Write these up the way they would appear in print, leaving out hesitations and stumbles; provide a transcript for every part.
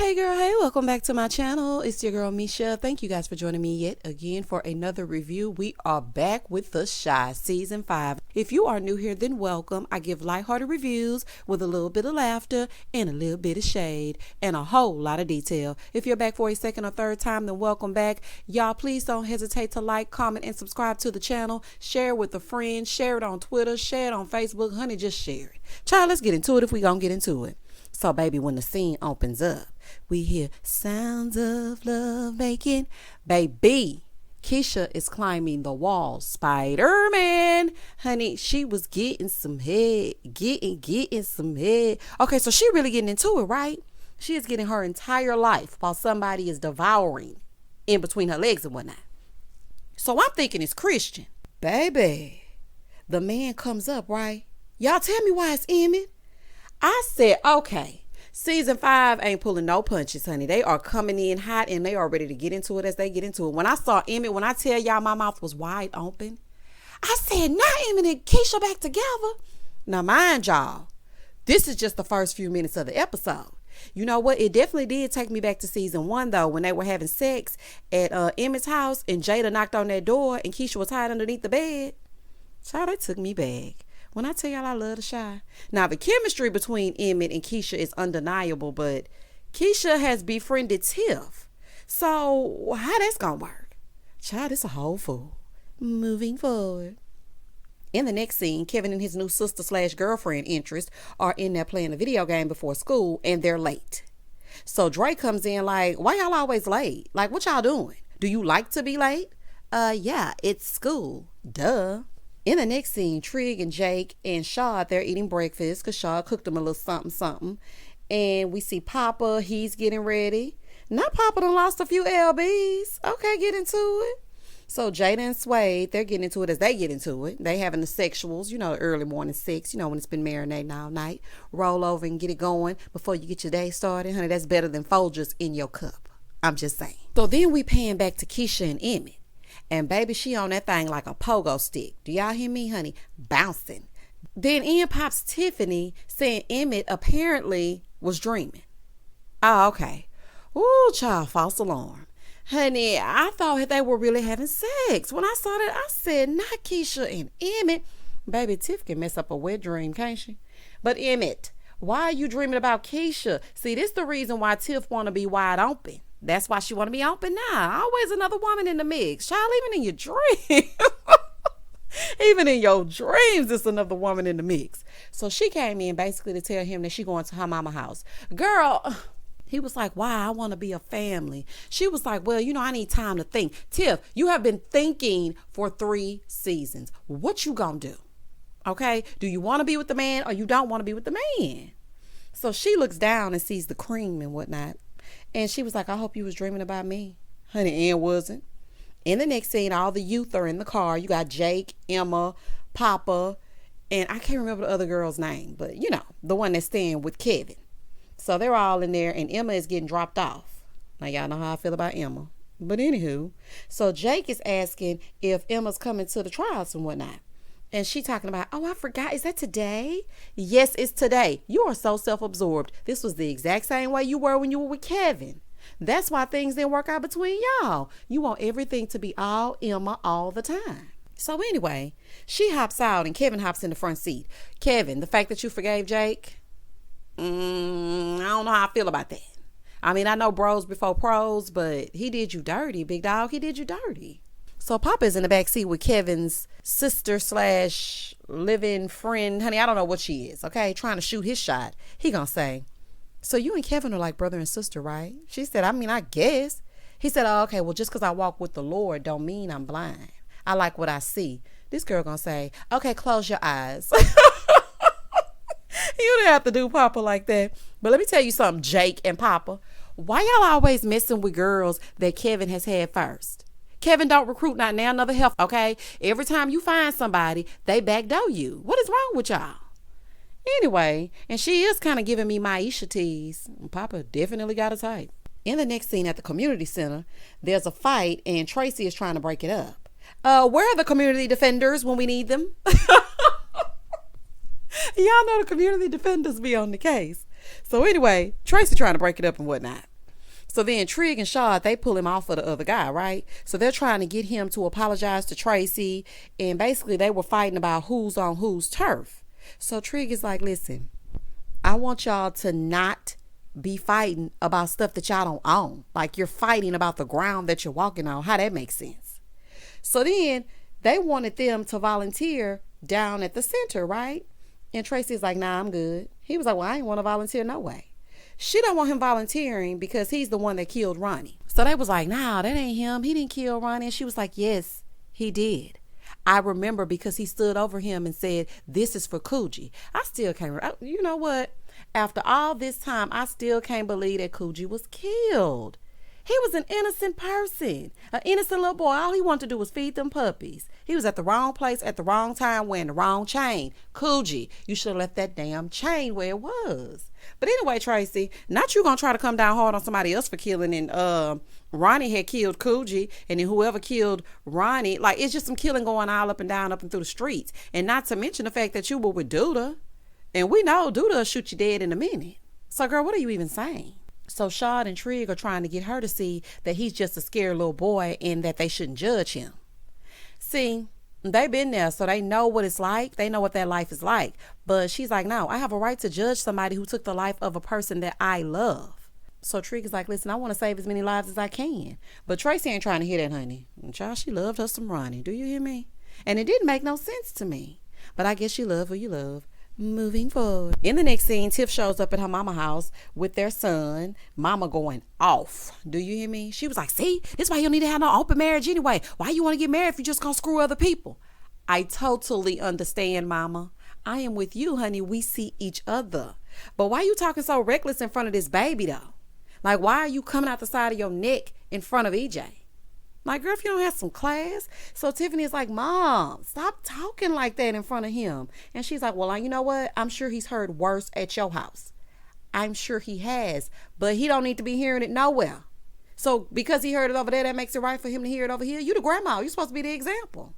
Hey girl, hey, welcome back to my channel. It's your girl Misha. Thank you guys for joining me yet again for another review. We are back with The Chi Season 5. If you are new here, then welcome. I give lighthearted reviews with a little bit of laughter and a little bit of shade and a whole lot of detail. If you're back for a second or third time, then welcome back. Y'all, please don't hesitate to like, comment, and subscribe to the channel. Share with a friend. Share it on Twitter. Share it on Facebook. Honey, just share it. Child, let's get into it if we gonna get into it. So, baby, when the scene opens up, we hear sounds of love making. Baby, Keisha is climbing the wall. Spider-Man. Honey, she was getting some head. Getting some head. Okay, so she really getting into it, right? She is getting her entire life while somebody is devouring in between her legs and whatnot. So I'm thinking it's Christian. Baby, the man comes up, right? Y'all tell me why it's Emmett. I said, okay, season 5 ain't pulling no punches, honey. They are coming in hot and they are ready to get into it as they get into it. When I saw Emmett, when I tell y'all my mouth was wide open, I said, not Emmett and Keisha back together. Now, mind y'all, this is just the first few minutes of the episode. You know what? It definitely did take me back to season 1, though, when they were having sex at Emmett's house and Jada knocked on that door and Keisha was hiding underneath the bed. So they took me back. When I tell y'all I love The Chi. Now, the chemistry between Emmett and Keisha is undeniable, but Keisha has befriended Tiff. So, how that's gonna work? Child, it's a whole fool. Moving forward. In the next scene, Kevin and his new sister/girlfriend interest are in there playing a video game before school, and they're late. So, Dre comes in like, why y'all always late? Like, what y'all doing? Do you like to be late? Yeah, it's school. Duh. In the next scene, Trigg and Jake and Shaw, they're eating breakfast because Shaw cooked them a little something. And we see Papa, he's getting ready. Not Papa done lost a few LBs. Okay, get into it. So Jada and Swaed, they're getting into it as they get into it. They having the sexuals, early morning sex, when it's been marinating all night. Roll over and get it going before you get your day started. Honey, that's better than Folgers in your cup. I'm just saying. So then we pan back to Keisha and Emmett. And baby, she on that thing like a pogo stick. Do y'all hear me, honey? Bouncing. Then in pops Tiffany saying Emmett apparently was dreaming. Oh, okay. Ooh, child, false alarm. Honey, I thought they were really having sex. When I saw that, I said, not Keisha and Emmett. Baby, Tiff can mess up a wet dream, can't she? But Emmett, why are you dreaming about Keisha? See, this the reason why Tiff want to be wide open. That's why she want to be open now. Always another woman in the mix. Child, even in your dreams. Even in your dreams, it's another woman in the mix. So she came in basically to tell him that she going to her mama house. Girl, he was like, why? I want to be a family. She was like, well, I need time to think. Tiff, you have been thinking for 3 seasons. What you gonna do? Okay? Do you want to be with the man or you don't want to be with the man? So she looks down and sees the cream and whatnot. And she was like, I hope you was dreaming about me. Honey, and wasn't. In the next scene, all the youth are in the car. You got Jake, Emma, Papa, and I can't remember the other girl's name, but the one that's staying with Kevin. So they're all in there, and Emma is getting dropped off. Now, y'all know how I feel about Emma. But anywho, so Jake is asking if Emma's coming to the tryouts and whatnot. And she talking about, oh, I forgot. Is that today? Yes, it's today. You are so self-absorbed. This was the exact same way you were when you were with Kevin. That's why things didn't work out between y'all. You want everything to be all Emma all the time. So anyway, she hops out and Kevin hops in the front seat. Kevin, the fact that you forgave Jake, I don't know how I feel about that. I mean, I know bros before pros, but he did you dirty, big dog. He did you dirty. So Papa's in the back seat with Kevin's sister/living friend. Honey, I don't know what she is, okay? Trying to shoot his shot. He gonna say, so you and Kevin are like brother and sister, right? She said, I mean, I guess. He said, oh, okay, well, just because I walk with the Lord don't mean I'm blind. I like what I see. This girl gonna say, okay, close your eyes. You didn't have to do Papa like that. But let me tell you something, Jake and Papa. Why y'all always messing with girls that Kevin has had first? Kevin don't recruit not now another health, okay? Every time you find somebody, they backdoor you. What is wrong with y'all? Anyway, and she is kind of giving me Maisha tease. Papa definitely got a type. In the next scene at the community center, there's a fight and Tracy is trying to break it up. Where are the community defenders when we need them? Y'all know the community defenders be on the case. So anyway, Tracy trying to break it up and whatnot. So then Trigg and Shaw, they pull him off of the other guy, right? So they're trying to get him to apologize to Tracy. And basically they were fighting about who's on whose turf. So Trigg is like, listen, I want y'all to not be fighting about stuff that y'all don't own. Like you're fighting about the ground that you're walking on. How that makes sense. So then they wanted them to volunteer down at the center, right? And Tracy's like, nah, I'm good. He was like, well, I ain't want to volunteer no way. She don't want him volunteering because he's the one that killed Ronnie. So they was like, nah, that ain't him. He didn't kill Ronnie. And she was like, yes, he did. I remember because he stood over him and said, this is for Coogee. I still can't, you know what? After all this time, I still can't believe that Coogee was killed. He was an innocent person, an innocent little boy. All he wanted to do was feed them puppies. He was at the wrong place at the wrong time wearing the wrong chain. Coogee, you should have left that damn chain where it was. But anyway, Tracy, not you gonna try to come down hard on somebody else for killing. And Ronnie had killed Coogee, and then whoever killed Ronnie, like it's just some killing going all up and down, up and through the streets. And not to mention the fact that you were with Duda, and we know Duda will shoot you dead in a minute. So girl, what are you even saying? So Shaw and Trigg are trying to get her to see that he's just a scared little boy and that they shouldn't judge him. See, they've been there, so they know what it's like. They know what that life is like. But she's like, no, I have a right to judge somebody who took the life of a person that I love. So Trigg is like, listen, I want to save as many lives as I can. But Tracy ain't trying to hear that, honey. And child, she loved her some Ronnie. Do you hear me? And it didn't make no sense to me. But I guess you love who you love. Moving forward. In the next scene, Tiff shows up at her mama house with their son. Mama going off. Do you hear me? She was like, see, this is why you don't need to have no open marriage anyway. Why you want to get married if you just gonna screw other people? I totally understand, mama. I am with you, honey. We see each other. But why you talking so reckless in front of this baby, though? Like, why are you coming out the side of your neck in front of EJ? Like, girl, if you don't have some class. So Tiffany is like, Mom, stop talking like that in front of him. And she's like, well, you know what? I'm sure he's heard worse at your house. I'm sure he has, but he don't need to be hearing it nowhere. So because he heard it over there, that makes it right for him to hear it over here. You the grandma. You're supposed to be the example.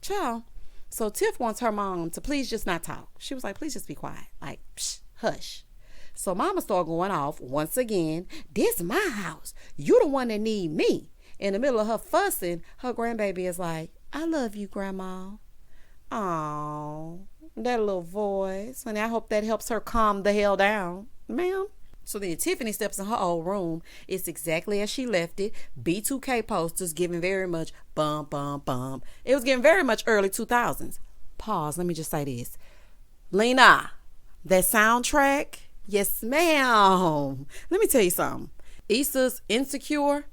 Child. So Tiff wants her mom to please just not talk. She was like, please just be quiet. Like, psh, hush. So mama started going off once again. This my house. You the one that need me. In the middle of her fussing, her grandbaby is like, I love you, Grandma. Aww, that little voice. And I hope that helps her calm the hell down. Ma'am. So then Tiffany steps in her old room. It's exactly as she left it. B2K posters giving very much bum, bum, bum. It was giving very much early 2000s. Pause. Let me just say this. Lena, that soundtrack? Yes, ma'am. Let me tell you something. Issa's Insecure.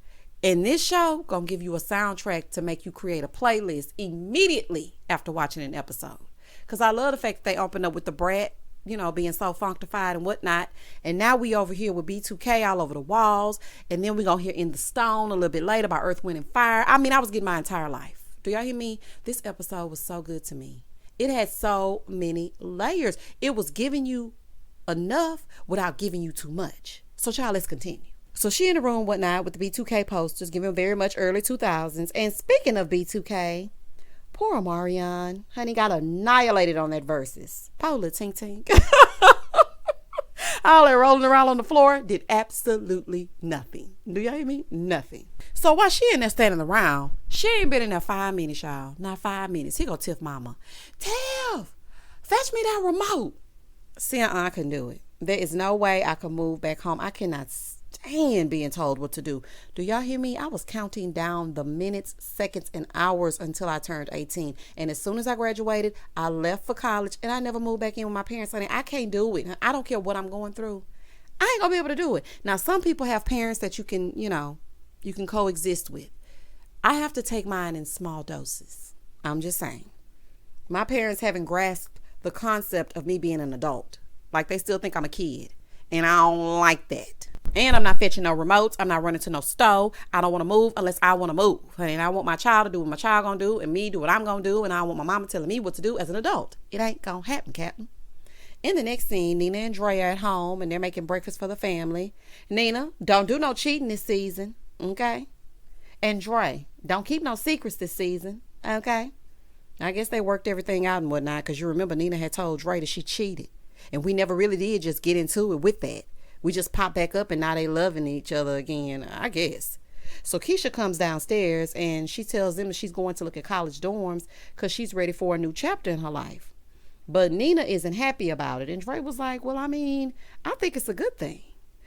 And this show gonna give you a soundtrack to make you create a playlist immediately after watching an episode. Because I love the fact that they opened up with the brat, you know, being so functified and whatnot. And now we over here with B2K all over the walls. And then we gonna hear In the Stone a little bit later by Earth, Wind, and Fire. I mean, I was getting my entire life. Do y'all hear me? This episode was so good to me. It had so many layers. It was giving you enough without giving you too much. So child, let's continue. So she in the room, whatnot, with the B2K posters, giving very much early 2000s. And speaking of B2K, poor Omarion, honey, got annihilated on that versus. Poor little tink tink. All that rolling around on the floor did absolutely nothing. Do y'all hear me? Nothing. So while she in there standing around, she ain't been in there 5 minutes, y'all. Not 5 minutes. He go Tiff mama. Tiff, fetch me that remote. See, I couldn't do it. There is no way I could move back home. I cannot stand being told what to do. Do y'all hear me? I was counting down the minutes, seconds, and hours until I turned 18. And as soon as I graduated, I left for college and I never moved back in with my parents. I can't do it. I don't care what I'm going through. I ain't gonna be able to do it. Now, some people have parents that you can, you can coexist with. I have to take mine in small doses. I'm just saying. My parents haven't grasped the concept of me being an adult. Like, they still think I'm a kid. And I don't like that. And I'm not fetching no remotes. I'm not running to no stove. I don't want to move unless I want to move. And I want my child to do what my child gonna do, and me do what I'm gonna do. And I want my mama telling me what to do as an adult. It ain't gonna happen, Captain. In the next scene, Nina and Dre are at home and they're making breakfast for the family. Nina, don't do no cheating this season, okay? And Dre, don't keep no secrets this season, okay? I guess they worked everything out and whatnot, because you remember Nina had told Dre that she cheated. And we never really did just get into it with that. We just popped back up and now they loving each other again, I guess. So Keisha comes downstairs and she tells them that she's going to look at college dorms because she's ready for a new chapter in her life. But Nina isn't happy about it. And Dre was like, well, I mean, I think it's a good thing.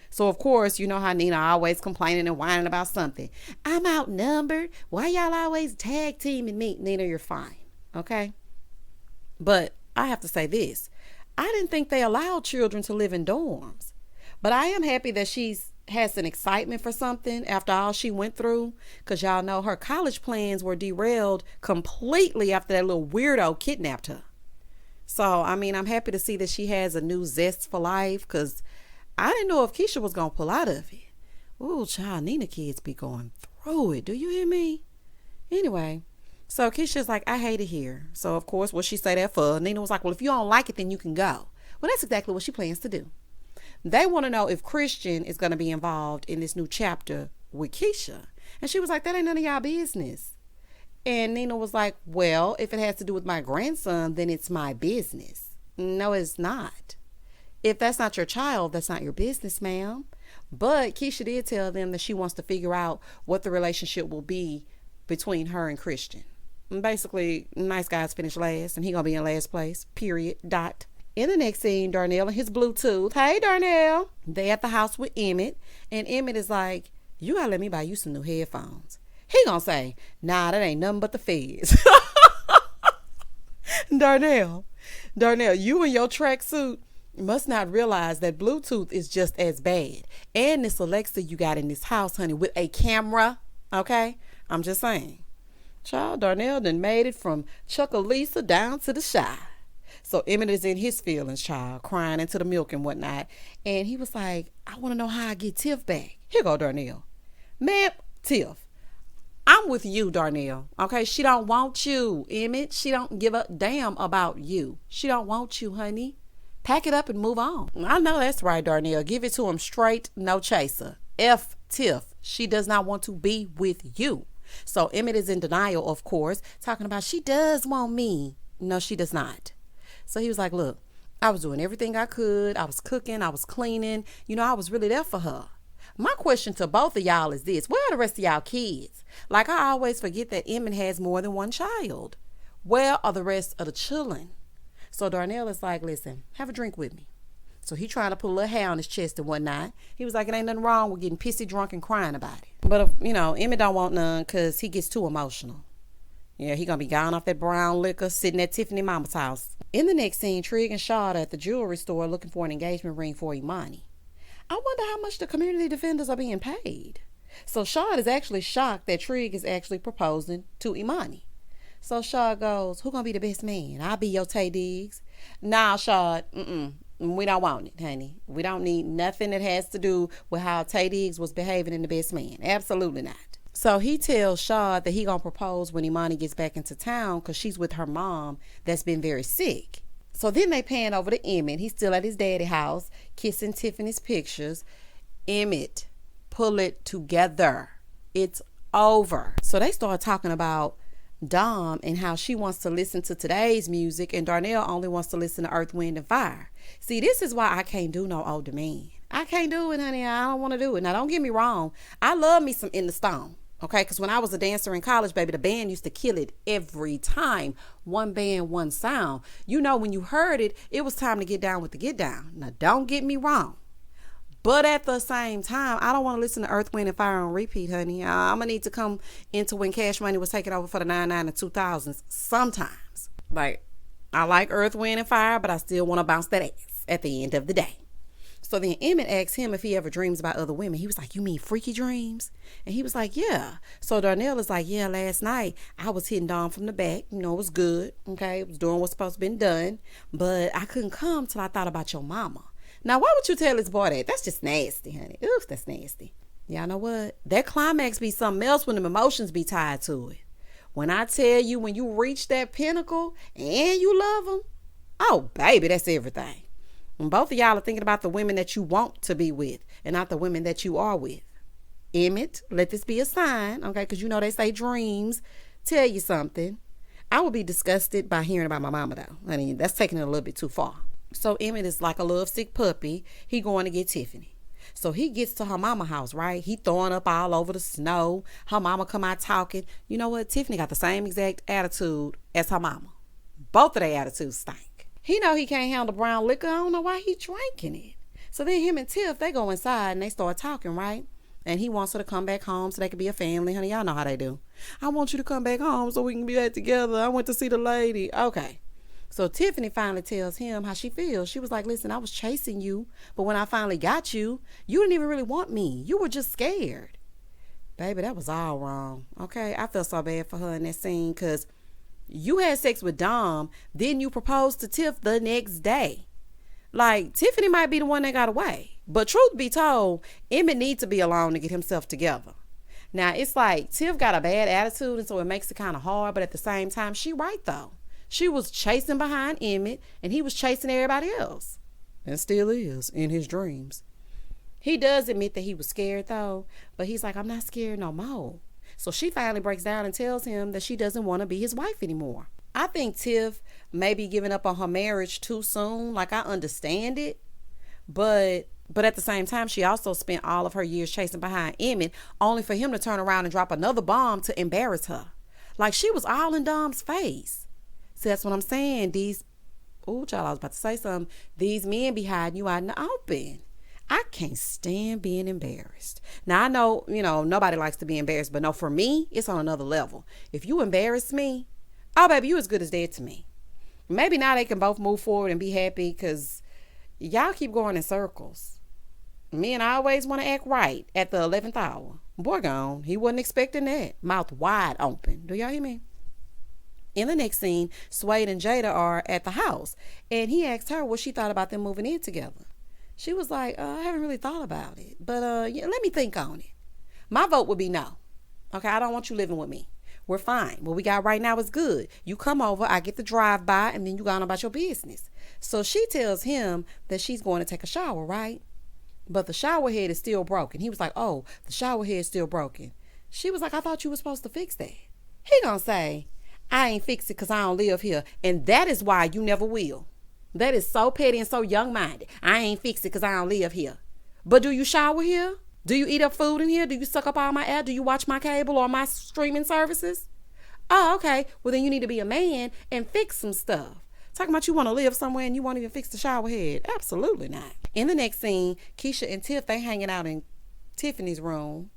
So, of course, you know how Nina always complaining and whining about something. I'm outnumbered. Why y'all always tag teaming me? Nina, you're fine. Okay? But I have to say this. I didn't think they allowed children to live in dorms. But I am happy that she's has an excitement for something after all she went through. Because y'all know her college plans were derailed completely after that little weirdo kidnapped her. So, I mean, I'm happy to see that she has a new zest for life because I didn't know if Keisha was going to pull out of it. Ooh, child, Nina kids be going through it. Do you hear me? Anyway, so Keisha's like, I hate it here. So, of course, what she say that for? Nina was like, well, if you don't like it, then you can go. Well, that's exactly what she plans to do. They want to know if Christian is going to be involved in this new chapter with Keisha. And she was like, that ain't none of y'all business. And Nina was like, well, if it has to do with my grandson, then it's my business. No, it's not. If that's not your child, that's not your business, ma'am. But Keisha did tell them that she wants to figure out what the relationship will be between her and Christian. And basically, nice guys finish last, and he gonna be in last place, period, dot. In the next scene, Darnell and his Bluetooth. Hey, Darnell. They at the house with Emmett, and Emmett is like, you gotta let me buy you some new headphones. He gonna say, nah, that ain't nothing but the feds. Darnell, you and your tracksuit must not realize that Bluetooth is just as bad. And this Alexa you got in this house, honey, with a camera, okay? I'm just saying. Child, Darnell done made it from Chuckalisa down to the Shy. So Emmett is in his feelings, child, crying into the milk and whatnot. And he was like, I want to know how I get Tiff back. Here go, Darnell. Man, Tiff, I'm with you, Darnell. Okay, she don't want you, Emmett. She don't give a damn about you. She don't want you, honey. Pack it up and move on. I know that's right, Darnell. Give it to him straight, no chaser. F Tiff. She does not want to be with you. So Emmett is in denial, of course, talking about she does want me. No, she does not. So he was like, look, I was doing everything I could. I was cooking. I was cleaning. You know, I was really there for her. My question to both of y'all is this. Where are the rest of y'all kids? Like, I always forget that Emmett has more than one child. Where are the rest of the children? So Darnell is like, listen, have a drink with me. So he trying to put a little hair on his chest and whatnot. He was like, it ain't nothing wrong with getting pissy drunk and crying about it. But, you know, Emmett don't want none because he gets too emotional. Yeah, he gonna be gone off that brown liquor sitting at Tiffany mama's house. In the next scene, Trigg and Shawd are at the jewelry store looking for an engagement ring for Imani. I wonder how much the community defenders are being paid. So Shawd is actually shocked that Trigg is actually proposing to Imani. So Shawd goes, who gonna be the best man? I'll be your Tay Diggs. Nah, Shawd, we don't want it, honey. We don't need nothing that has to do with how Tay Diggs was behaving in The Best Man. Absolutely not. So he tells Shawd that he gonna propose when Imani gets back into town because she's with her mom that's been very sick. So then they pan over to Emmett. He's still at his daddy house, kissing Tiffany's pictures. Emmett, pull it together. It's over. So they start talking about Dom and how she wants to listen to today's music and Darnell only wants to listen to Earth, Wind, and Fire. See, this is why I can't do no older man. I can't do it, honey. I don't want to do it. Now, don't get me wrong. I love me some In the Stone. Okay, because when I was a dancer in college, baby, the band used to kill it every time. One band, one sound. You know, when you heard it, it was time to get down with the get down. Now, don't get me wrong. But at the same time, I don't want to listen to Earth, Wind, and Fire on repeat, honey. I'm going to need to come into when Cash Money was taking over for the 99 and 2000s sometimes. Like, I like Earth, Wind, and Fire, but I still want to bounce that ass at the end of the day. So then Emmett asked him if he ever dreams about other women. He was like, you mean freaky dreams? And he was like, yeah. So Darnell is like, yeah, last night I was hitting Dom from the back. You know, it was good. Okay, it was doing what's supposed to be done. But I couldn't come till I thought about your mama. Now, why would you tell this boy that? That's just nasty, honey. Oof, that's nasty. Y'all know what? That climax be something else when the emotions be tied to it. When I tell you, when you reach that pinnacle and you love them, oh, baby, that's everything. And both of y'all are thinking about the women that you want to be with and not the women that you are with. Emmett, let this be a sign, okay? Because you know they say dreams tell you something. I would be disgusted by hearing about my mama, though. I mean, that's taking it a little bit too far. So Emmett is like a lovesick puppy. He going to get Tiffany. So he gets to her mama house, right? He throwing up all over the snow. Her mama come out talking. You know what? Tiffany got the same exact attitude as her mama. Both of their attitudes stink. He know he can't handle brown liquor. I don't know why he drinking it. So then him and Tiff, they go inside and they start talking, right? And he wants her to come back home so they can be a family. Honey, y'all know how they do. I want you to come back home so we can be back together. I went to see the lady. Okay. So Tiffany finally tells him how she feels. She was like, listen, I was chasing you, but when I finally got you, you didn't even really want me. You were just scared. Baby, that was all wrong. Okay, I felt so bad for her in that scene because you had sex with Dom, then you proposed to Tiff the next day. Like, Tiffany might be the one that got away. But truth be told, Emmett needs to be alone to get himself together. Now, it's like Tiff got a bad attitude, and so it makes it kind of hard, but at the same time, she right, though. She was chasing behind Emmett, and he was chasing everybody else. And still is, in his dreams. He does admit that he was scared, though, but he's like, I'm not scared no more. So she finally breaks down and tells him that she doesn't want to be his wife anymore. I think Tiff may be giving up on her marriage too soon. Like, I understand it, but at the same time, she also spent all of her years chasing behind Emmett, only for him to turn around and drop another bomb to embarrass her. Like, she was all in Dom's face. See, that's what I'm saying. I was about to say something. These men be hiding you out in the open. I can't stand being embarrassed. Now, I know, nobody likes to be embarrassed, but no, for me, it's on another level. If you embarrass me, oh, baby, you as good as dead to me. Maybe now they can both move forward and be happy because y'all keep going in circles. Me and I always want to act right at the 11th hour. Boy gone. He wasn't expecting that. Mouth wide open. Do y'all hear me? In the next scene, Swaed and Jada are at the house, and he asked her what she thought about them moving in together. She was like, I haven't really thought about it, but let me think on it. My vote would be no. Okay, I don't want you living with me. We're fine. What we got right now is good. You come over, I get the drive by, and then you go on about your business. So she tells him that she's going to take a shower, right? But the shower head is still broken. He was like, oh, the shower head is still broken. She was like, I thought you were supposed to fix that. He gonna say, I ain't fix it because I don't live here. And that is why you never will. That is so petty and so young-minded. I ain't fix it because I don't live here. But do you shower here? Do you eat up food in here? Do you suck up all my air? Do you watch my cable or my streaming services? Oh, okay. Well, then you need to be a man and fix some stuff. Talking about you want to live somewhere and you won't even fix the shower head. Absolutely not. In the next scene, Keisha and Tiff, they hanging out in Tiffany's room.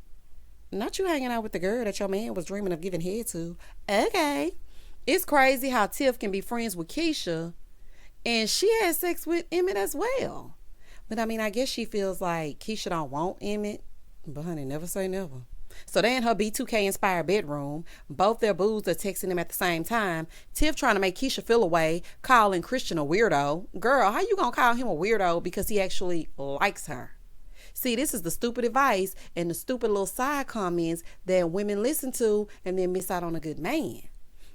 Not you hanging out with the girl that your man was dreaming of giving head to. Okay. It's crazy how Tiff can be friends with Keisha and she had sex with Emmett as well. But I mean, I guess she feels like Keisha don't want Emmett. But honey, never say never. So they in her B2K inspired bedroom. Both their boos are texting them at the same time. Tiff trying to make Keisha feel away, calling Christian a weirdo. Girl, how you gonna call him a weirdo because he actually likes her? See, this is the stupid advice and the stupid little side comments that women listen to and then miss out on a good man.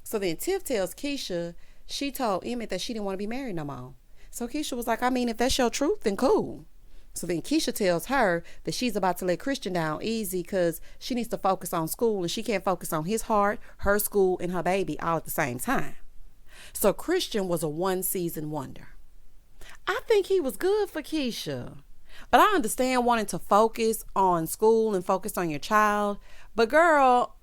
So then Tiff tells Keisha she told Emmett that she didn't want to be married no more. So Keisha was like, I mean, if that's your truth, then cool. So then Keisha tells her that she's about to let Christian down easy because she needs to focus on school and she can't focus on his heart, her school, and her baby all at the same time. So Christian was a one-season wonder. I think he was good for Keisha. But I understand wanting to focus on school and focus on your child. But girl,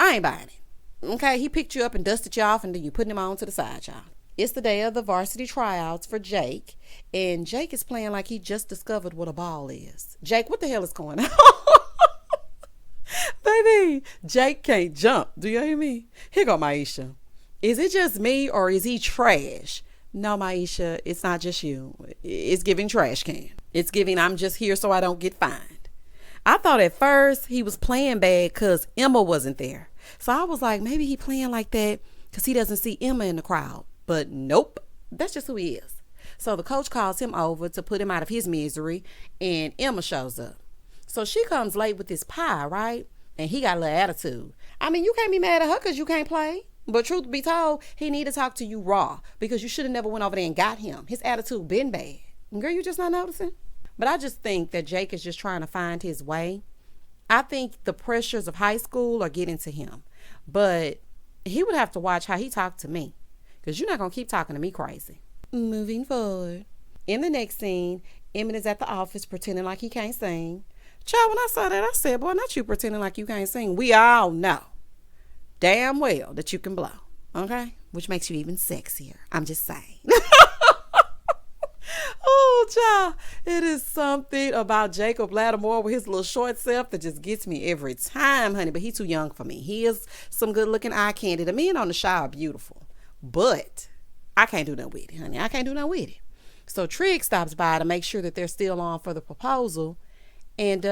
I ain't buying it. Okay, he picked you up and dusted you off and then you putting him on to the side, y'all. It's the day of the varsity tryouts for Jake. And Jake is playing like he just discovered what a ball is. Jake, what the hell is going on? Baby, Jake can't jump. Do you hear me? Here go Maisha. Is it just me or is he trash? No, Maisha, it's not just you. It's giving trash can. It's giving I'm just here so I don't get fined. I thought at first he was playing bad because Emma wasn't there. So I was like, maybe he playing like that because he doesn't see Emma in the crowd. But nope, that's just who he is. So the coach calls him over to put him out of his misery, and Emma shows up. So she comes late with this pie, right? And he got a little attitude. I mean, you can't be mad at her because you can't play. But truth be told, he need to talk to you raw because you should have never went over there and got him. His attitude been bad. Girl, you just not noticing? But I just think that Jake is just trying to find his way. I think the pressures of high school are getting to him. But he would have to watch how he talked to me. Because you're not going to keep talking to me crazy. Moving forward. In the next scene, Emmett is at the office pretending like he can't sing. Child, when I saw that, I said, boy, not you pretending like you can't sing. We all know damn well that you can blow. Okay? Which makes you even sexier. I'm just saying. Oh, child. It is something about Jacob Lattimore with his little short self that just gets me every time, honey. But he's too young for me. He is some good looking eye candy. The men on the show are beautiful. But I can't do nothing with it, honey. I can't do nothing with it. So Trigg stops by to make sure that they're still on for the proposal. And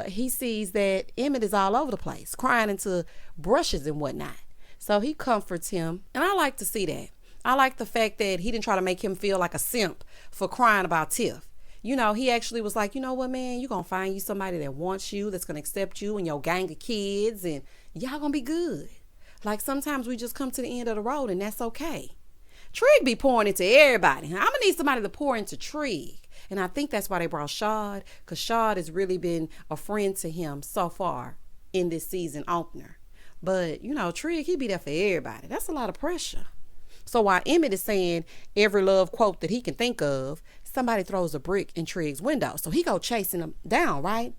he sees that Emmett is all over the place, crying into brushes and whatnot. So he comforts him. And I like to see that. I like the fact that he didn't try to make him feel like a simp for crying about Tiff. You know, he actually was like, you know what, man, you're going to find you somebody that wants you, that's going to accept you and your gang of kids, and y'all going to be good. Like, sometimes we just come to the end of the road, and that's okay. Trigg be pouring into everybody. I'm going to need somebody to pour into Trigg. And I think that's why they brought Swaed, because Swaed has really been a friend to him so far in this season opener. But, you know, Trigg, he be there for everybody. That's a lot of pressure. So while Emmett is saying every love quote that he can think of, somebody throws a brick in Trigg's window. So he go chasing him down, right?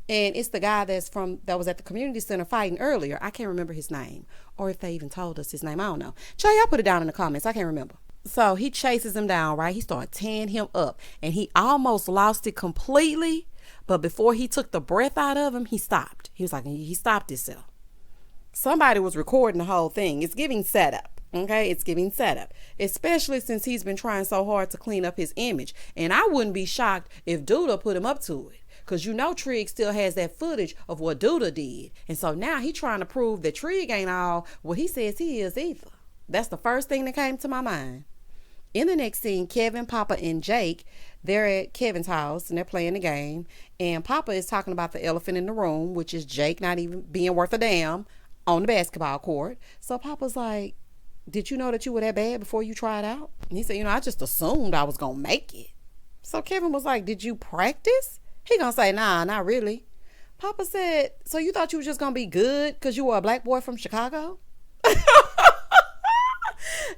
And it's the guy that was at the community center fighting earlier. I can't remember his name, or if they even told us his name. I don't know. Y'all put it down in the comments. I can't remember. So he chases him down, right? He started tearing him up, and he almost lost it completely. But before he took the breath out of him, he stopped. He was like, he stopped himself. Somebody was recording the whole thing. It's giving setup. Okay, it's giving setup, especially since he's been trying so hard to clean up his image. And I wouldn't be shocked if Duda put him up to it, because you know Trigg still has that footage of what Duda did. And so now he's trying to prove that Trigg ain't all what he says he is either. That's the first thing that came to my mind. In the next scene, Kevin, Papa, and Jake, they're at Kevin's house and they're playing the game. And Papa is talking about the elephant in the room, which is Jake not even being worth a damn on the basketball court. So Papa's like, did you know that you were that bad before you tried out? And he said, I just assumed I was going to make it. So Kevin was like, did you practice? He going to say, nah, not really. Papa said, so you thought you was just going to be good because you were a black boy from Chicago?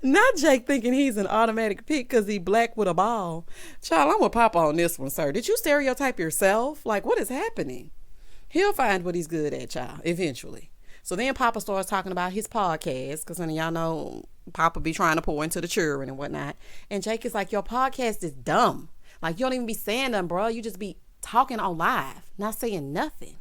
Not Jake thinking he's an automatic pick because he black with a ball. Child, I'm with Papa on this one, sir. Did you stereotype yourself? Like, what is happening? He'll find what he's good at, child, eventually. So then Papa starts talking about his podcast, because honey, y'all know Papa be trying to pour into the children and whatnot. And Jake is like, your podcast is dumb. Like, you don't even be saying nothing, bro. You just be talking on live, not saying nothing.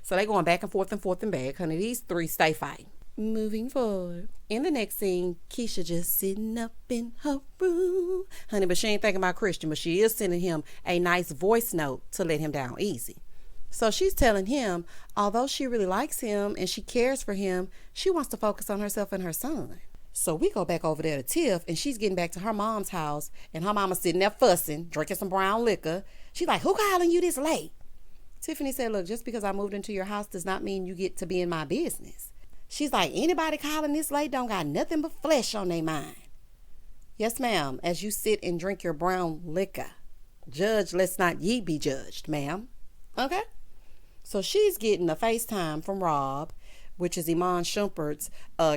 So they going back and forth and back. Honey, these three stay fighting. Moving forward. In the next scene, Keisha just sitting up in her room. Honey, but she ain't thinking about Christian, but she is sending him a nice voice note to let him down easy. So she's telling him, although she really likes him and she cares for him, she wants to focus on herself and her son. So we go back over there to Tiff, and she's getting back to her mom's house, and her mama's sitting there fussing, drinking some brown liquor. She's like, who calling you this late? Tiffany said, look, just because I moved into your house does not mean you get to be in my business. She's like, anybody calling this late don't got nothing but flesh on their mind. Yes, ma'am, as you sit and drink your brown liquor. Judge, let's not ye be judged, ma'am. Okay? So she's getting a FaceTime from Rob, which is Iman Shumpert's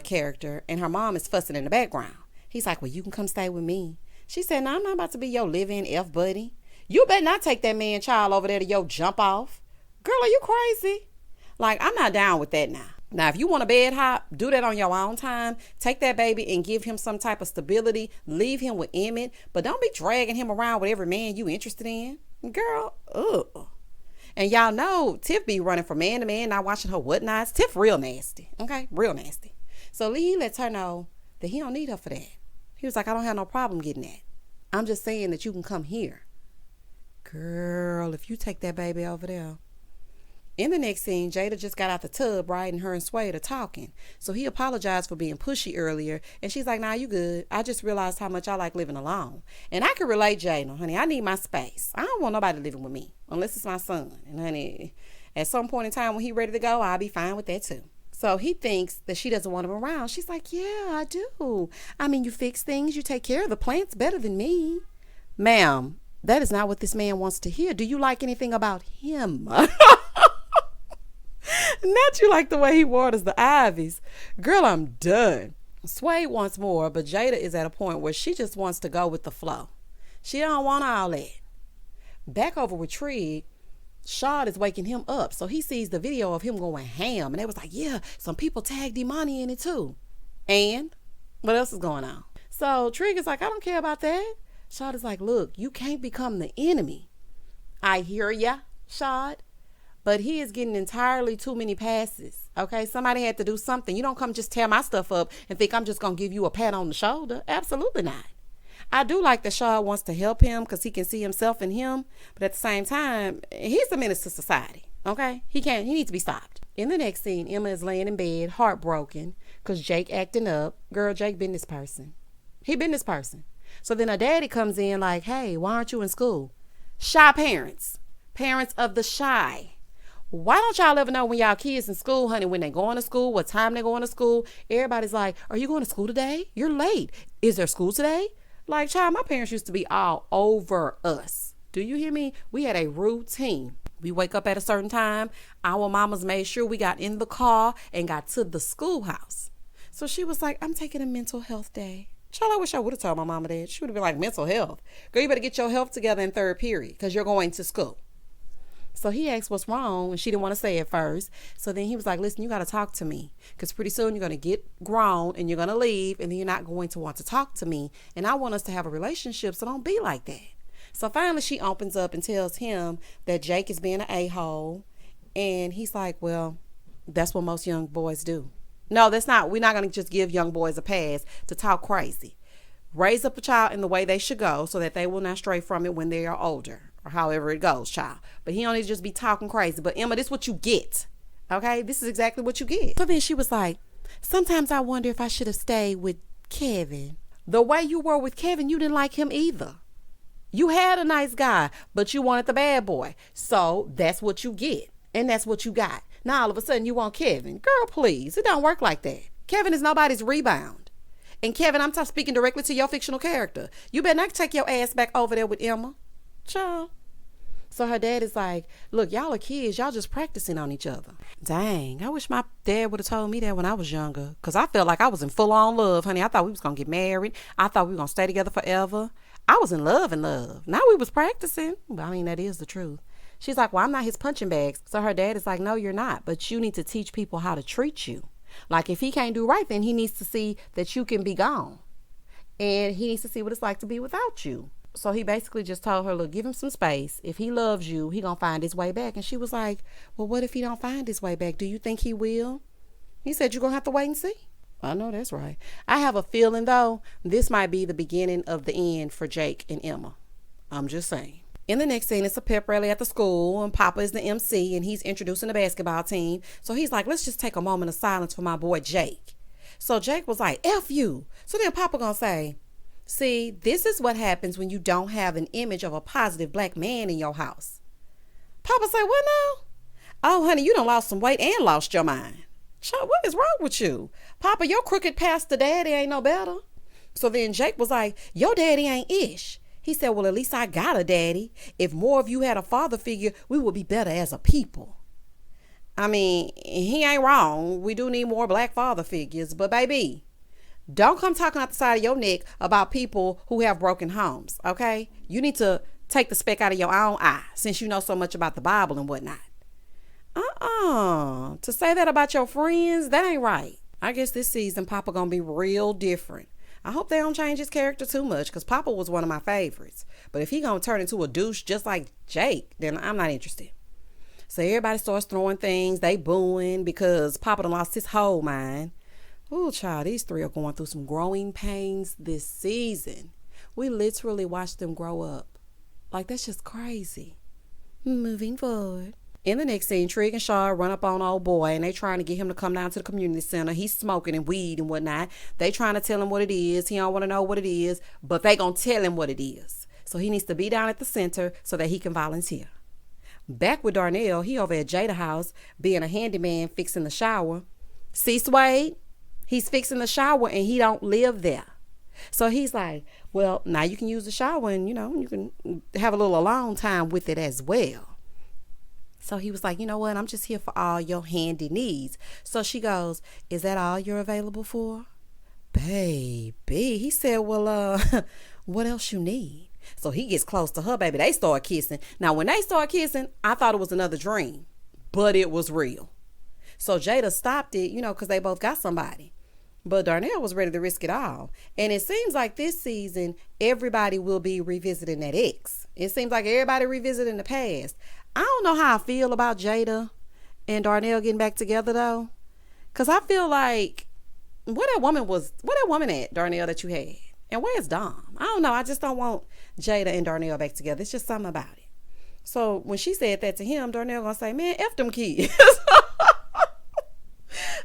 character, and her mom is fussing in the background. He's like, well, you can come stay with me. She said, no, I'm not about to be your live-in F-buddy. You better not take that man child over there to your jump off. Girl, are you crazy? Like, I'm not down with that now. Now, if you want a bed hop, do that on your own time. Take that baby and give him some type of stability. Leave him with Emmett, but don't be dragging him around with every man you interested in. Girl, ugh. And y'all know Tiff be running from man to man, not watching her whatnots. Tiff real nasty. Okay? Real nasty. So he lets her know that he don't need her for that. He was like, I don't have no problem getting that. I'm just saying that you can come here. Girl, if you take that baby over there. In the next scene, Jada just got out the tub, right? And her and Swaed are talking. So he apologized for being pushy earlier. And she's like, nah, you good. I just realized how much I like living alone. And I can relate, Jada. Honey, I need my space. I don't want nobody living with me unless it's my son. And honey, at some point in time when he's ready to go, I'll be fine with that too. So he thinks that she doesn't want him around. She's like, yeah, I do. I mean, you fix things. You take care of the plants better than me. Ma'am, that is not what this man wants to hear. Do you like anything about him? Not you like the way he waters the ivies. Girl, I'm done. Swaed wants more, but Jada is at a point where she just wants to go with the flow. She don't want all that. Back over with Trigg, Shad is waking him up, so he sees the video of him going ham, and they was like, yeah, some people tagged Imani in it too. And what else is going on? So Trigg is like, I don't care about that. Shad is like, look, you can't become the enemy. I hear ya, Shad, but he is getting entirely too many passes. Okay, somebody had to do something. You don't come just tear my stuff up and think I'm just gonna give you a pat on the shoulder. Absolutely not. I do like that Shaw wants to help him because he can see himself in him, but at the same time, he's a menace to society. Okay, he needs to be stopped. In the next scene, Emma is laying in bed, heartbroken, because Jake acting up. Girl, Jake been this person. He been this person. So then her daddy comes in like, hey, why aren't you in school? Shy parents of the shy. Why don't y'all ever know when y'all kids in school, honey, when they going to school, what time they going to school? Everybody's like, are you going to school today? You're late. Is there school today? Like, child, my parents used to be all over us. Do you hear me? We had a routine. We wake up at a certain time. Our mamas made sure we got in the car and got to the schoolhouse. So she was like, I'm taking a mental health day. Child, I wish I would have told my mama that. She would have been like, mental health? Girl, you better get your health together in third period because you're going to school. So he asked what's wrong, and she didn't want to say it first. So then he was like, listen, you got to talk to me because pretty soon you're going to get grown and you're going to leave and then you're not going to want to talk to me. And I want us to have a relationship, so don't be like that. So finally she opens up and tells him that Jake is being an a-hole. And he's like, well, that's what most young boys do. No, that's not. We're not going to just give young boys a pass to talk crazy. Raise up a child in the way they should go so that they will not stray from it when they are older. Or however it goes, child. But he don't need to just be talking crazy. But Emma, this is what you get. Okay? This is exactly what you get. So then she was like, sometimes I wonder if I should have stayed with Kevin. The way you were with Kevin, you didn't like him either. You had a nice guy, but you wanted the bad boy. So that's what you get. And that's what you got. Now all of a sudden you want Kevin. Girl, please. It don't work like that. Kevin is nobody's rebound. And Kevin, I'm speaking directly to your fictional character. You better not take your ass back over there with Emma. Child. So her dad is like, look, y'all are kids. Y'all just practicing on each other. Dang, I wish my dad would have told me that when I was younger. Because I felt like I was in full-on love, honey. I thought we was going to get married. I thought we were going to stay together forever. I was in love. Now we was practicing. But I mean, that is the truth. She's like, well, I'm not his punching bags. So her dad is like, no, you're not. But you need to teach people how to treat you. Like, if he can't do right, then he needs to see that you can be gone. And he needs to see what it's like to be without you. So he basically just told her, look, give him some space. If he loves you, he gonna find his way back. And she was like, well, what if he don't find his way back? Do you think he will? He said, you're gonna have to wait and see. I know that's right. I have a feeling, though, this might be the beginning of the end for Jake and Emma. I'm just saying. In the next scene, it's a pep rally at the school, and Papa is the MC, and he's introducing the basketball team. So he's like, let's just take a moment of silence for my boy Jake. So Jake was like, F you. So then Papa gonna say, see, this is what happens when you don't have an image of a positive black man in your house. Papa say, what now? Oh, honey, you done lost some weight and lost your mind. Child, what is wrong with you? Papa, your crooked pastor daddy ain't no better. So then Jake was like, your daddy ain't ish. He said, well, at least I got a daddy. If more of you had a father figure, we would be better as a people. I mean, he ain't wrong. We do need more black father figures. But baby, don't come talking out the side of your neck about people who have broken homes, okay? You need to take the speck out of your own eye since you know so much about the Bible and whatnot. To say that about your friends, that ain't right. I guess this season Papa gonna be real different. I hope they don't change his character too much because Papa was one of my favorites. But if he gonna turn into a douche just like Jake, then I'm not interested. So everybody starts throwing things, they booing because Papa done lost his whole mind. Oh, child, these three are going through some growing pains this season. We literally watched them grow up. Like, that's just crazy. Moving forward. In the next scene, Trigg and Shaw run up on old boy, and they trying to get him to come down to the community center. He's smoking and weed and whatnot. They trying to tell him what it is. He don't want to know what it is, but they gonna tell him what it is. So he needs to be down at the center so that he can volunteer. Back with Darnell, he over at Jada house being a handyman fixing the shower. See, Swaed? He's fixing the shower and he don't live there. So he's like, well, now you can use the shower and, you can have a little alone time with it as well. So he was like, you know what? I'm just here for all your handy needs. So she goes, is that all you're available for? Baby, he said, well, what else you need? So he gets close to her, baby. They start kissing. Now, when they start kissing, I thought it was another dream, but it was real. So Jada stopped it, because they both got somebody. But Darnell was ready to risk it all. And it seems like this season, everybody will be revisiting that ex. It seems like everybody revisiting the past. I don't know how I feel about Jada and Darnell getting back together, though. Because I feel like, where that woman at, Darnell, that you had? And where's Dom? I don't know. I just don't want Jada and Darnell back together. It's just something about it. So when she said that to him, Darnell gonna say, man, F them kids.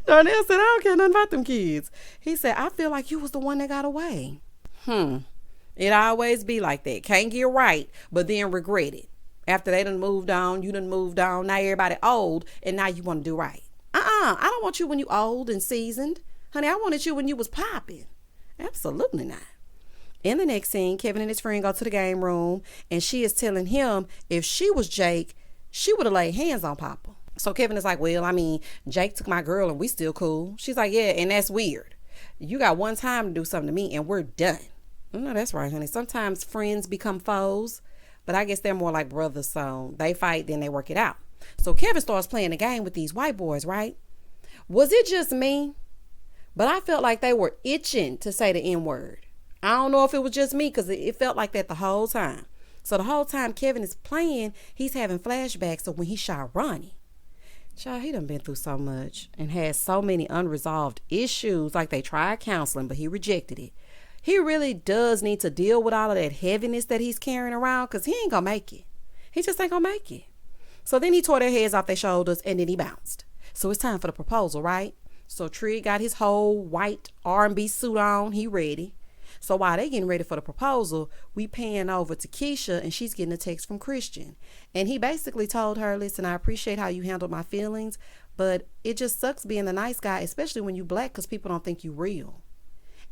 Darnell said, I don't care nothing about them kids. He said, I feel like you was the one that got away. It always be like that. Can't get right, but then regret it. After they done moved on, you done moved on. Now everybody old, and now you want to do right. I don't want you when you old and seasoned. Honey, I wanted you when you was popping. Absolutely not. In the next scene, Kevin and his friend go to the game room, and she is telling him if she was Jake, she would have laid hands on Papa. So Kevin is like, well, Jake took my girl and we still cool. She's like, yeah, and that's weird. You got one time to do something to me and we're done. No, that's right, honey. Sometimes friends become foes, but I guess they're more like brothers, so they fight, then they work it out. So Kevin starts playing the game with these white boys, right? Was it just me? But I felt like they were itching to say the N-word. I don't know if it was just me, because it felt like that the whole time. So the whole time Kevin is playing, he's having flashbacks of when he shot Ronnie. Child, he done been through so much and had so many unresolved issues. Like, they tried counseling, but he rejected it. He really does need to deal with all of that heaviness that he's carrying around, because he ain't gonna make it. He just ain't gonna make it. So then he tore their heads off their shoulders and then he bounced. So it's time for the proposal, right? So Trigg got his whole white R&B suit on. He ready. So while they getting ready for the proposal, we pan over to Keisha, and she's getting a text from Christian. And he basically told her, listen, I appreciate how you handled my feelings, but it just sucks being a nice guy, especially when you black, because people don't think you real.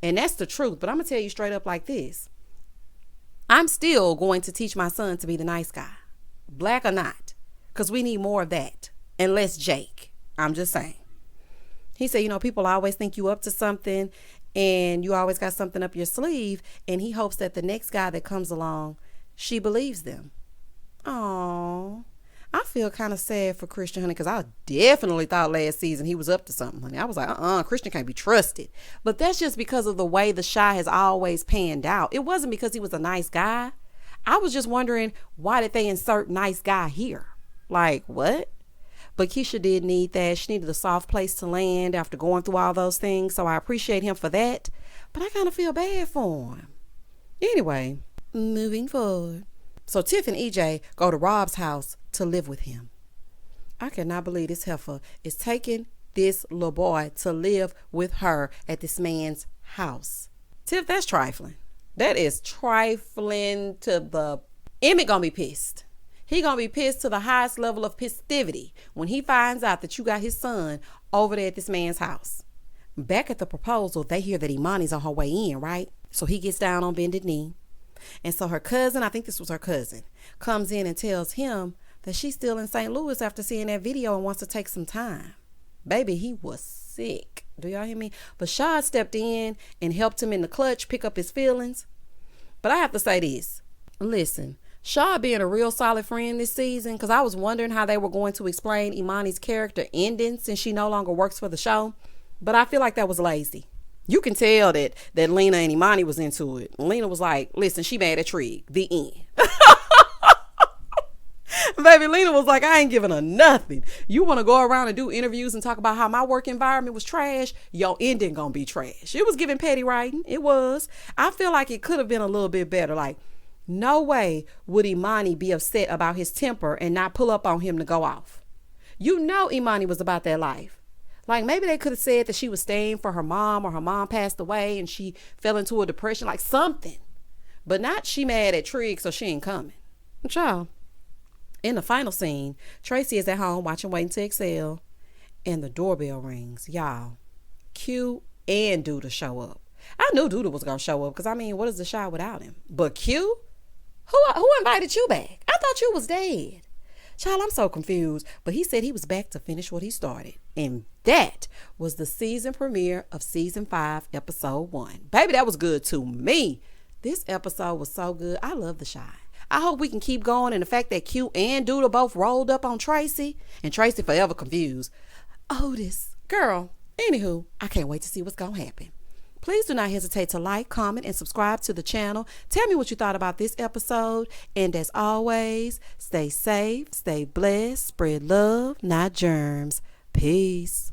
And that's the truth. But I'm going to tell you straight up like this. I'm still going to teach my son to be the nice guy, black or not, because we need more of that and less Jake. I'm just saying. He said, people always think you up to something and you always got something up your sleeve. And he hopes that the next guy that comes along, she believes them. Oh, I feel kind of sad for Christian, honey, because I definitely thought last season he was up to something, honey. I was like, Christian can't be trusted. But that's just because of the way the Chi has always panned out. It wasn't because he was a nice guy. I was just wondering, why did they insert nice guy here? Like, what? But Keisha did need that. She needed a soft place to land after going through all those things. So I appreciate him for that. But I kind of feel bad for him. Anyway, moving forward. So Tiff and EJ go to Rob's house to live with him. I cannot believe this heifer is taking this little boy to live with her at this man's house. Tiff, that's trifling. That is trifling to the... Emmett gonna be pissed. He gonna be pissed to the highest level of festivity when he finds out that you got his son over there at this man's house. Back at the proposal, they hear that Imani's on her way in, right? So he gets down on bended knee. And so her cousin, I think this was her cousin, comes in and tells him that she's still in St. Louis after seeing that video and wants to take some time. Baby, he was sick. Do y'all hear me? But Shad stepped in and helped him in the clutch pick up his feelings. But I have to say this. Listen, Shad being a real solid friend this season, because I was wondering how they were going to explain Imani's character ending since she no longer works for the show. But I feel like that was lazy. You can tell that Lena and Imani was into it. Lena was like, listen, she mad at Trigg. The end. Baby, Lena was like, I ain't giving her nothing. You want to go around and do interviews and talk about how my work environment was trash? Your ending gonna be trash. It was giving petty writing. It was. I feel like it could have been a little bit better. Like, no way would Imani be upset about his temper and not pull up on him to go off. You know Imani was about that life. Like, maybe they could have said that she was staying for her mom, or her mom passed away and she fell into a depression, like something. But not she mad at Trigg, so she ain't coming. Child. In the final scene, Tracy is at home watching Waiting to Excel, and the doorbell rings. Y'all, Q and Duda show up. I knew Duda was going to show up because, what is the shot without him? But Q? Who invited you back? I thought you was dead. Child, I'm so confused. But he said he was back to finish what he started. And that was the season premiere of season 5, episode 1. Baby, that was good to me. This episode was so good. I love the Shy. I hope we can keep going. And the fact that Q and Doodle both rolled up on Tracy. And Tracy forever confused. Otis, girl. Anywho, I can't wait to see what's going to happen. Please do not hesitate to like, comment, and subscribe to the channel. Tell me what you thought about this episode. And as always, stay safe, stay blessed, spread love, not germs. Peace.